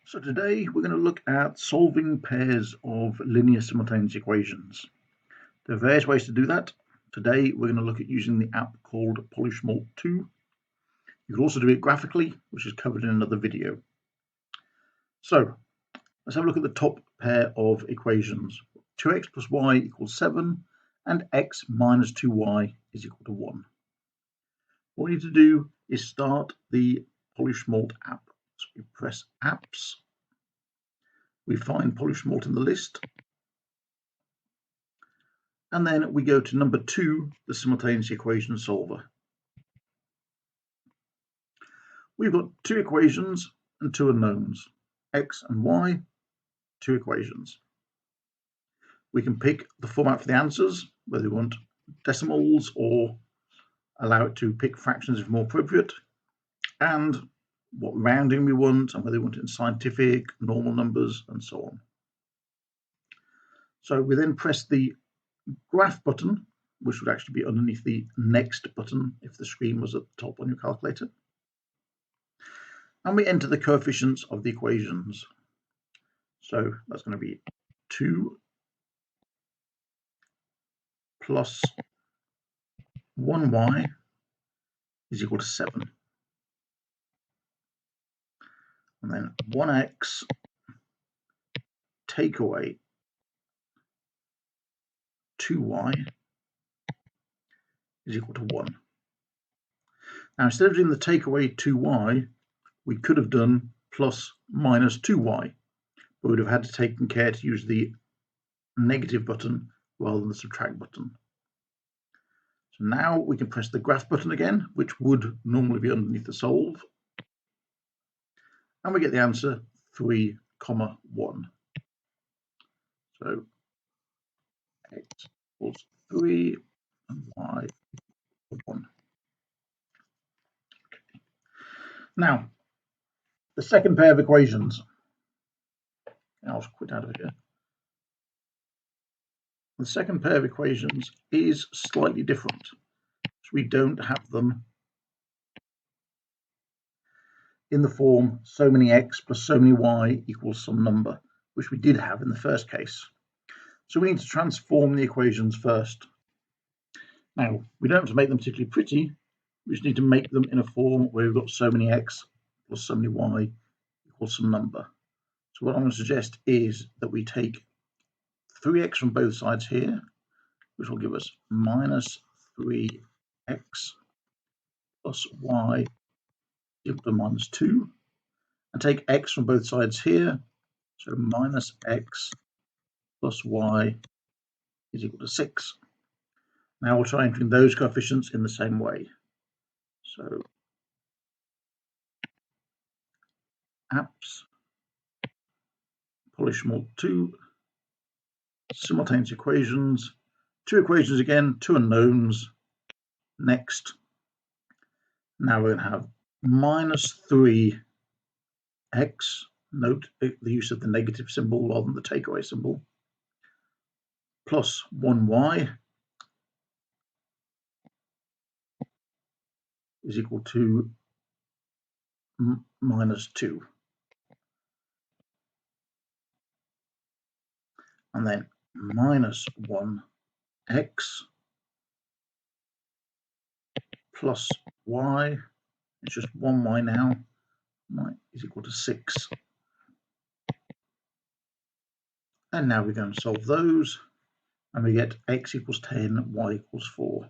So today we're going to look at solving pairs of linear simultaneous equations. There are various ways to do that. Today we're going to look at using the app called PlySmlt2. You can also do it graphically, which is covered in another video. So let's have a look at the top pair of equations. 2x plus y equals 7 and x minus 2y is equal to 1. What we need to do is start the PlySmlt app. So we press apps. We find PlySmlt in the list, and then we go to number 2, the simultaneous equation solver. We've got two equations and two unknowns, x and y, two equations. We can pick the format for the answers, whether we want decimals or allow it to pick fractions if more appropriate, and what rounding we want, and whether we want it in scientific, normal numbers, and so on. So we then press the graph button, which would actually be underneath the next button if the screen was at the top on your calculator. And we enter the coefficients of the equations. So that's going to be 2 plus 1y is equal to 7. And then 1x take away 2y is equal to 1. Now, instead of doing the take away 2y, we could have done plus minus 2y, but we'd have had to take care to use the negative button rather than the subtract button. So now we can press the graph button again, which would normally be underneath the solve, and we get the answer 3, 1. So x equals 3 and y equals 1. Okay. Now, the second pair of equations. I'll quit out of here. The second pair of equations is slightly different. So we don't have them in the form so many x plus so many y equals some number, which we did have in the first case. So we need to transform the equations first. Now, we don't have to make them particularly pretty. We just need to make them in a form where we've got so many x plus so many y equals some number. So what I'm going to suggest is that we take 3x from both sides here, which will give us minus 3x plus y equal to minus 2, and take x from both sides here, so minus x plus y is equal to 6. Now we'll try entering those coefficients in the same way. So apps, PlySmlt2, simultaneous equations, two equations again, two unknowns, next. Now we're going to have minus 3x, note the use of the negative symbol rather than the takeaway symbol, plus 1y is equal to minus 2. And then minus 1x plus y, it's just 1y now, y is equal to 6. And now we're going to solve those, and we get x equals 10, y equals 4.